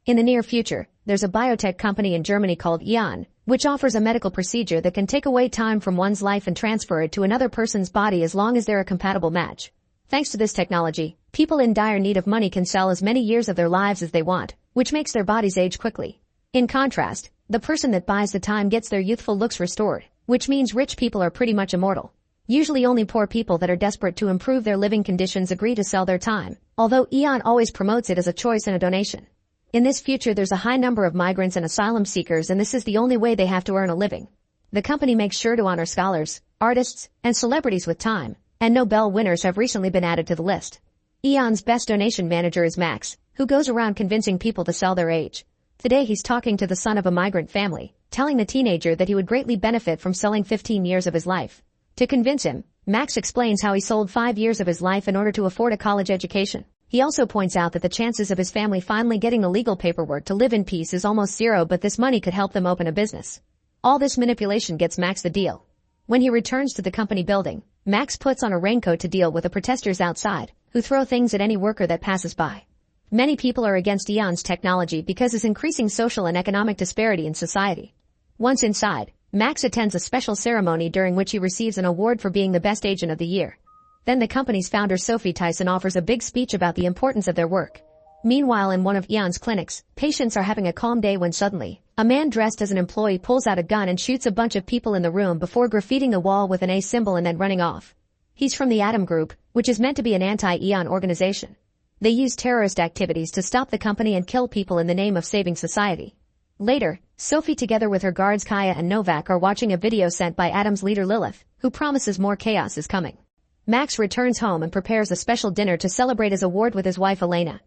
In the near future, there's a biotech company in Germany called Eon, which offers a medical procedure that can take away time from one's life and transfer it to another person's body as long as they're a compatible match. Thanks to this technology, people in dire need of money can sell as many years of their lives as they want, which makes their bodies age quickly. In contrast, the person that buys the time gets their youthful looks restored, which means rich people are pretty much immortal. Usually only poor people that are desperate to improve their living conditions agree to sell their time, although Eon always promotes it as a choice and a donation. In this future there's a high number of migrants and asylum seekers, and this is the only way they have to earn a living. The company makes sure to honor scholars, artists, and celebrities with time, and Nobel winners have recently been added to the list. Eon's best donation manager is Max, who goes around convincing people to sell their age. Today he's talking to the son of a migrant family, telling the teenager that he would greatly benefit from selling 15 years of his life. To convince him, Max explains how he sold 5 years of his life in order to afford a college education. He also points out that the chances of his family finally getting the legal paperwork to live in peace is almost zero, but this money could help them open a business. All this manipulation gets Max the deal. When he returns to the company building, Max puts on a raincoat to deal with the protesters outside, who throw things at any worker that passes by. Many people are against Eon's technology because it's increasing social and economic disparity in society. Once inside, Max attends a special ceremony during which he receives an award for being the best agent of the year. Then the company's founder Sophie Tyson offers a big speech about the importance of their work. Meanwhile, in one of Eon's clinics, patients are having a calm day when suddenly, a man dressed as an employee pulls out a gun and shoots a bunch of people in the room before graffitiing the wall with an A symbol and then running off. He's from the Atom Group, which is meant to be an anti-Eon organization. They use terrorist activities to stop the company and kill people in the name of saving society. Later, Sophie together with her guards Kaya and Novak are watching a video sent by Atom's leader Lilith, who promises more chaos is coming. Max returns home and prepares a special dinner to celebrate his award with his wife Elena.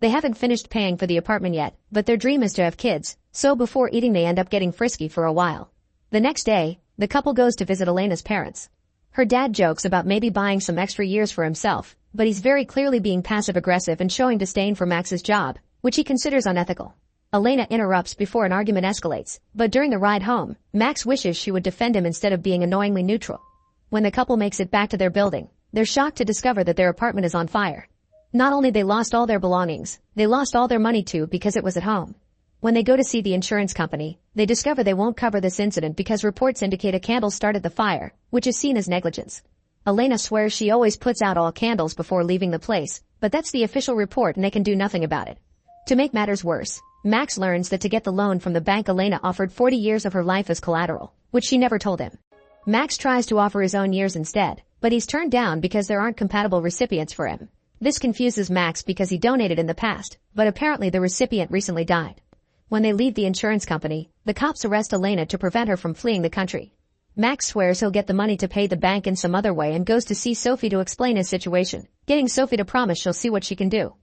They haven't finished paying for the apartment yet, but their dream is to have kids, so before eating they end up getting frisky for a while. The next day, the couple goes to visit Elena's parents. Her dad jokes about maybe buying some extra years for himself, but he's very clearly being passive-aggressive and showing disdain for Max's job, which he considers unethical. Elena interrupts before an argument escalates, but during the ride home, Max wishes she would defend him instead of being annoyingly neutral. When the couple makes it back to their building, they're shocked to discover that their apartment is on fire. Not only they lost all their belongings, they lost all their money too because it was at home. When they go to see the insurance company, they discover they won't cover this incident because reports indicate a candle started the fire, which is seen as negligence. Elena swears she always puts out all candles before leaving the place, but that's the official report and they can do nothing about it. To make matters worse, Max learns that to get the loan from the bank Elena offered 40 years of her life as collateral, which she never told him. Max tries to offer his own years instead, but he's turned down because there aren't compatible recipients for him. This confuses Max because he donated in the past, but apparently the recipient recently died. When they leave the insurance company, the cops arrest Elena to prevent her from fleeing the country. Max swears he'll get the money to pay the bank in some other way and goes to see Sophie to explain his situation, getting Sophie to promise she'll see what she can do.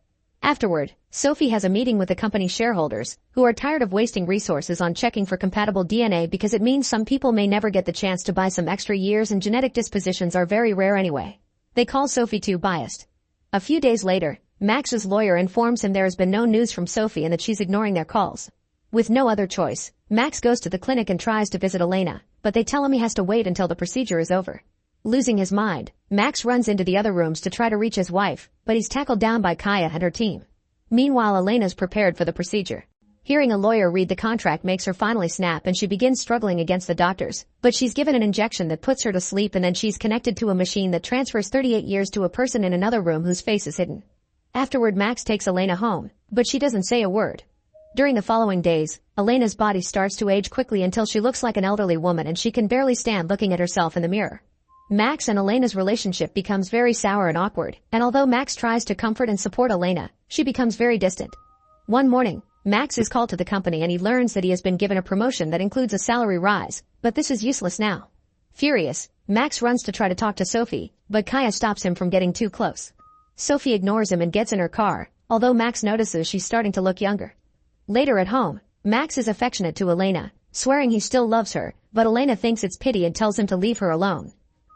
Afterward, Sophie has a meeting with the company shareholders, who are tired of wasting resources on checking for compatible DNA because it means some people may never get the chance to buy some extra years and genetic dispositions are very rare anyway. They call Sophie too biased. A few days later, Max's lawyer informs him there has been no news from Sophie and that she's ignoring their calls. With no other choice, Max goes to the clinic and tries to visit Elena, but they tell him he has to wait until the procedure is over. Losing his mind, Max runs into the other rooms to try to reach his wife, but he's tackled down by Kaya and her team. Meanwhile, Elena's prepared for the procedure. Hearing a lawyer read the contract makes her finally snap and she begins struggling against the doctors, but she's given an injection that puts her to sleep and then she's connected to a machine that transfers 38 years to a person in another room whose face is hidden. Afterward, Max takes Elena home, but she doesn't say a word. During the following days, Elena's body starts to age quickly until she looks like an elderly woman and she can barely stand looking at herself in the mirror. Max and Elena's relationship becomes very sour and awkward, and although Max tries to comfort and support Elena, she becomes very distant. One morning, Max is called to the company and he learns that he has been given a promotion that includes a salary rise, but this is useless now. Furious, Max runs to try to talk to Sophie, but Kaya stops him from getting too close. Sophie ignores him and gets in her car, although Max notices she's starting to look younger. Later at home, Max is affectionate to Elena, swearing he still loves her, but Elena thinks it's pity and tells him to leave her alone.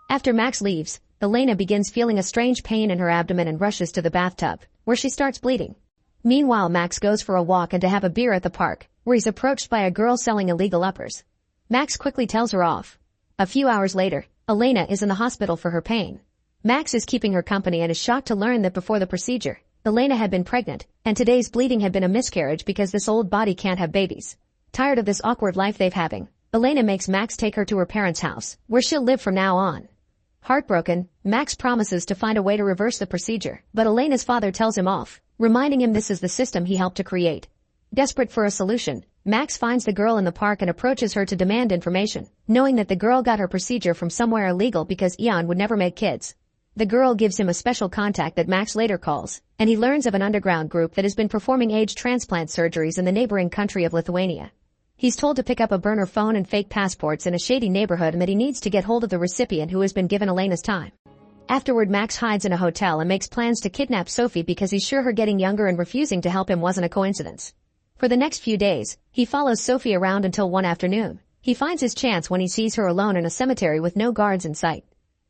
After Max leaves, Elena begins feeling a strange pain in her abdomen and rushes to the bathtub, where she starts bleeding. Meanwhile, Max goes for a walk and to have a beer at the park, where he's approached by a girl selling illegal uppers. Max quickly tells her off. A few hours later, Elena is in the hospital for her pain. Max is keeping her company and is shocked to learn that before the procedure, Elena had been pregnant, and today's bleeding had been a miscarriage because this old body can't have babies. Tired of this awkward life they've having, Elena makes Max take her to her parents' house, where she'll live from now on. Heartbroken, Max promises to find a way to reverse the procedure, but Elena's father tells him off, reminding him this is the system he helped to create. Desperate for a solution, Max finds the girl in the park and approaches her to demand information, knowing that the girl got her procedure from somewhere illegal because Ian would never make kids. The girl gives him a special contact that Max later calls, and he learns of an underground group that has been performing age transplant surgeries in the neighboring country of Lithuania. He's told to pick up a burner phone and fake passports in a shady neighborhood and that he needs to get hold of the recipient who has been given Elena's time. Afterward, Max hides in a hotel and makes plans to kidnap Sophie because he's sure her getting younger and refusing to help him wasn't a coincidence. For the next few days, he follows Sophie around until one afternoon. He finds his chance when he sees her alone in a cemetery with no guards in sight.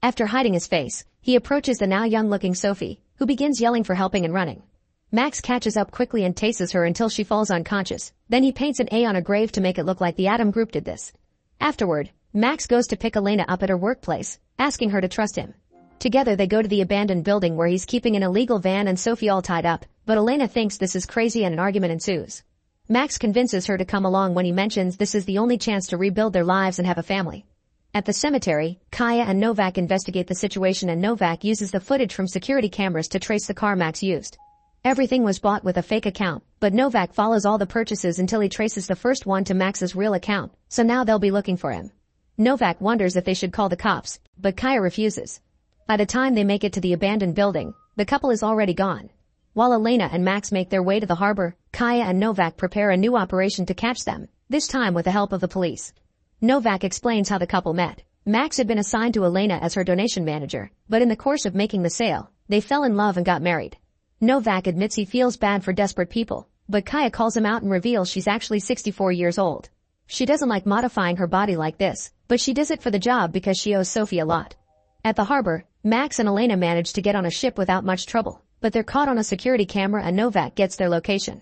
After hiding his face, he approaches the now young-looking Sophie, who begins yelling for helping and running. Max catches up quickly and tases her until she falls unconscious. Then he paints an A on a grave to make it look like the Atom Group did this. Afterward, Max goes to pick Elena up at her workplace, asking her to trust him. Together they go to the abandoned building where he's keeping an illegal van and Sophie all tied up, but Elena thinks this is crazy and an argument ensues. Max convinces her to come along when he mentions this is the only chance to rebuild their lives and have a family. At the cemetery, Kaya and Novak investigate the situation and Novak uses the footage from security cameras to trace the car Max used. Everything was bought with a fake account, but Novak follows all the purchases until he traces the first one to Max's real account, so now they'll be looking for him. Novak wonders if they should call the cops, but Kaya refuses. By the time they make it to the abandoned building, the couple is already gone. While Elena and Max make their way to the harbor, Kaya and Novak prepare a new operation to catch them, this time with the help of the police. Novak explains how the couple met. Max had been assigned to Elena as her donation manager, but in the course of making the sale, they fell in love and got married. Novak admits he feels bad for desperate people, but Kaya calls him out and reveals she's actually 64 years old. She doesn't like modifying her body like this, but she does it for the job because she owes Sophie a lot. At the harbor, Max and Elena manage to get on a ship without much trouble, but they're caught on a security camera and Novak gets their location.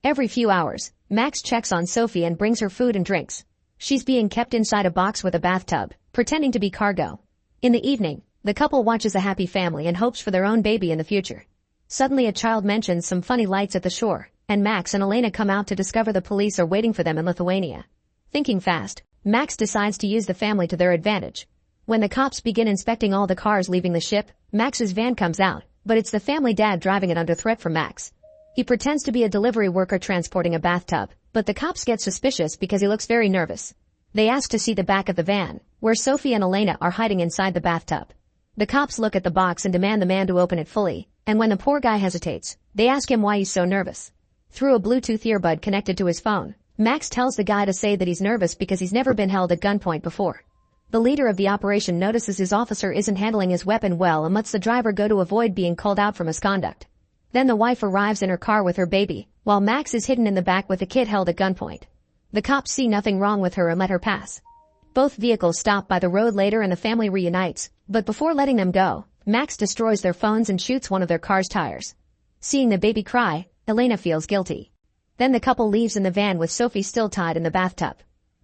Every few hours, Max checks on Sophie and brings her food and drinks. She's being kept inside a box with a bathtub, pretending to be cargo. In the evening, the couple watches a happy family and hopes for their own baby in the future. Suddenly a child mentions some funny lights at the shore, and Max and Elena come out to discover the police are waiting for them in Lithuania. Thinking fast, Max decides to use the family to their advantage. When the cops begin inspecting all the cars leaving the ship, Max's van comes out, but it's the family dad driving it under threat from Max. He pretends to be a delivery worker transporting a bathtub, but the cops get suspicious because he looks very nervous. They ask to see the back of the van, where Sophie and Elena are hiding inside the bathtub. The cops look at the box and demand the man to open it fully, and when the poor guy hesitates, they ask him why he's so nervous. Through a Bluetooth earbud connected to his phone, Max tells the guy to say that he's nervous because he's never been held at gunpoint before. The leader of the operation notices his officer isn't handling his weapon well and lets the driver go to avoid being called out for misconduct. Then the wife arrives in her car with her baby, while Max is hidden in the back with the kid held at gunpoint. The cops see nothing wrong with her and let her pass. Both vehicles stop by the road later and the family reunites, but before letting them go, Max destroys their phones and shoots one of their car's tires. Seeing the baby cry, Elena feels guilty. Then the couple leaves in the van with Sophie still tied in the bathtub.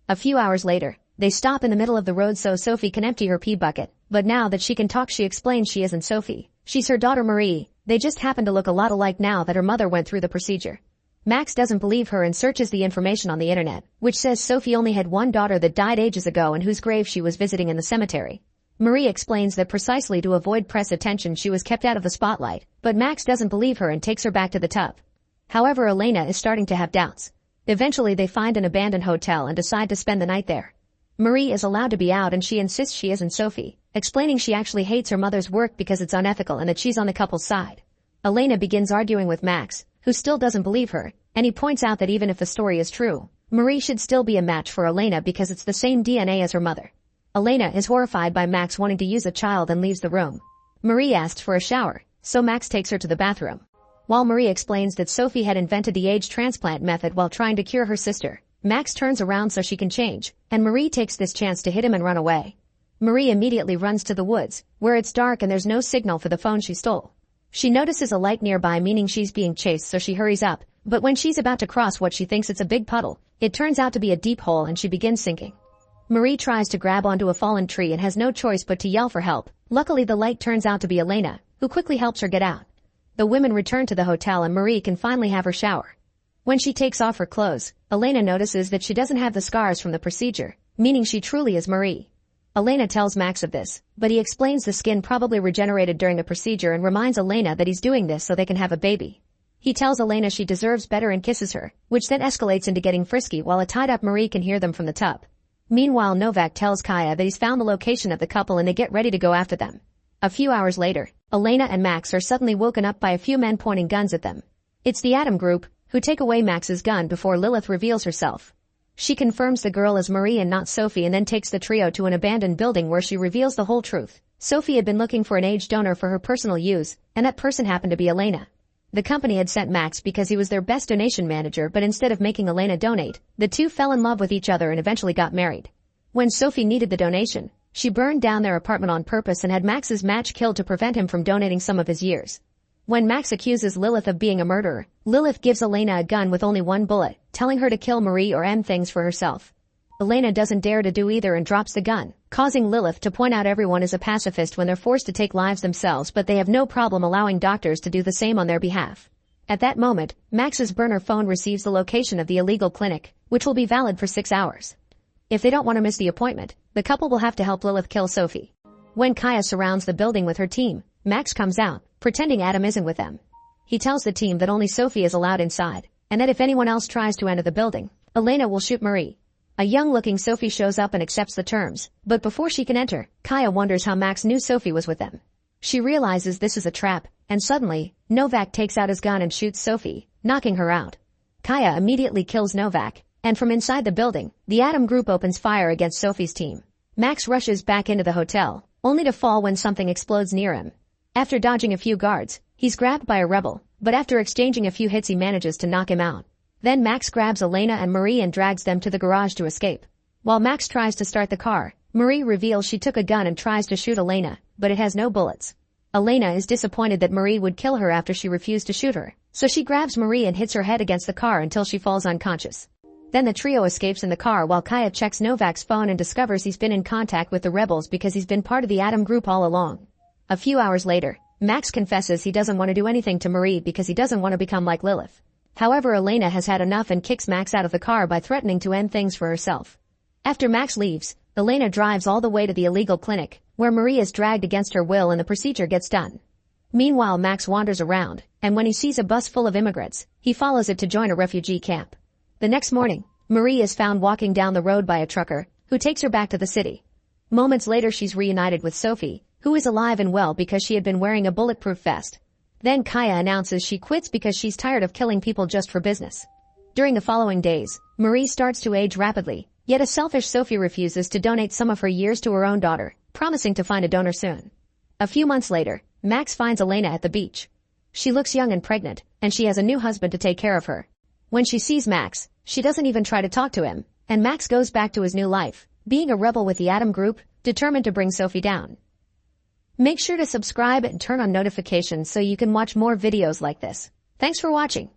A few hours later, they stop in the middle of the road so Sophie can empty her pee bucket, but now that she can talk she explains she isn't Sophie. She's her daughter Marie. They just happen to look a lot alike now that her mother went through the procedure. Max doesn't believe her and searches the information on the internet, which says Sophie only had one daughter that died ages ago and whose grave she was visiting in the cemetery. Marie explains that precisely to avoid press attention she was kept out of the spotlight, but Max doesn't believe her and takes her back to the tub. However, Elena is starting to have doubts. Eventually they find an abandoned hotel and decide to spend the night there. Marie is allowed to be out and she insists she isn't Sophie, explaining she actually hates her mother's work because it's unethical and that she's on the couple's side. Elena begins arguing with Max, who still doesn't believe her, and he points out that even if the story is true, Marie should still be a match for Elena because it's the same DNA as her mother. Elena is horrified by Max wanting to use a child and leaves the room. Marie asks for a shower, so Max takes her to the bathroom. While Marie explains that Sophie had invented the age transplant method while trying to cure her sister, Max turns around so she can change, and Marie takes this chance to hit him and run away. Marie immediately runs to the woods, where it's dark and there's no signal for the phone she stole. She notices a light nearby meaning she's being chased so she hurries up, but when she's about to cross what she thinks it's a big puddle, it turns out to be a deep hole and she begins sinking. Marie tries to grab onto a fallen tree and has no choice but to yell for help. Luckily the light turns out to be Elena, who quickly helps her get out. The women return to the hotel and Marie can finally have her shower. When she takes off her clothes, Elena notices that she doesn't have the scars from the procedure, meaning she truly is Marie. Elena tells Max of this, but he explains the skin probably regenerated during the procedure and reminds Elena that he's doing this so they can have a baby. He tells Elena she deserves better and kisses her, which then escalates into getting frisky while a tied-up Marie can hear them from the tub. Meanwhile, Novak tells Kaya that he's found the location of the couple and they get ready to go after them. A few hours later, Elena and Max are suddenly woken up by a few men pointing guns at them. It's the Atom group, who take away Max's gun before Lilith reveals herself. She confirms the girl is Marie and not Sophie and then takes the trio to an abandoned building where she reveals the whole truth. Sophie had been looking for an age donor for her personal use, and that person happened to be Elena. The company had sent Max because he was their best donation manager, but instead of making Elena donate, the two fell in love with each other and eventually got married. When Sophie needed the donation, she burned down their apartment on purpose and had Max's match killed to prevent him from donating some of his years. When Max accuses Lilith of being a murderer, Lilith gives Elena a gun with only one bullet, telling her to kill Marie or M things for herself. Elena doesn't dare to do either and drops the gun, causing Lilith to point out everyone is a pacifist when they're forced to take lives themselves, but they have no problem allowing doctors to do the same on their behalf. At that moment, Max's burner phone receives the location of the illegal clinic, which will be valid for 6 hours. If they don't want to miss the appointment, the couple will have to help Lilith kill Sophie. When Kaya surrounds the building with her team, Max comes out, pretending Adam isn't with them. He tells the team that only Sophie is allowed inside, and that if anyone else tries to enter the building, Elena will shoot Marie. A young-looking Sophie shows up and accepts the terms, but before she can enter, Kaya wonders how Max knew Sophie was with them. She realizes this is a trap, and suddenly, Novak takes out his gun and shoots Sophie, knocking her out. Kaya immediately kills Novak, and from inside the building, the Atom group opens fire against Sophie's team. Max rushes back into the hotel, only to fall when something explodes near him. After dodging a few guards, he's grabbed by a rebel, but after exchanging a few hits he manages to knock him out. Then Max grabs Elena and Marie and drags them to the garage to escape. While Max tries to start the car, Marie reveals she took a gun and tries to shoot Elena, but it has no bullets. Elena is disappointed that Marie would kill her after she refused to shoot her, so she grabs Marie and hits her head against the car until she falls unconscious. Then the trio escapes in the car while Kaya checks Novak's phone and discovers he's been in contact with the rebels because he's been part of the Atom group all along. A few hours later, Max confesses he doesn't want to do anything to Marie because he doesn't want to become like Lilith. However, Elena has had enough and kicks Max out of the car by threatening to end things for herself. After Max leaves, Elena drives all the way to the illegal clinic, where Marie is dragged against her will and the procedure gets done. Meanwhile, Max wanders around, and when he sees a bus full of immigrants, he follows it to join a refugee camp. The next morning, Marie is found walking down the road by a trucker, who takes her back to the city. Moments later, she's reunited with Sophie, who is alive and well because she had been wearing a bulletproof vest. Then Kaya announces she quits because she's tired of killing people just for business. During the following days, Marie starts to age rapidly, yet a selfish Sophie refuses to donate some of her years to her own daughter, promising to find a donor soon. A few months later, Max finds Elena at the beach. She looks young and pregnant, and she has a new husband to take care of her. When she sees Max, she doesn't even try to talk to him, and Max goes back to his new life, being a rebel with the Atom group, determined to bring Sophie down. Make sure to subscribe and turn on notifications so you can watch more videos like this. Thanks for watching.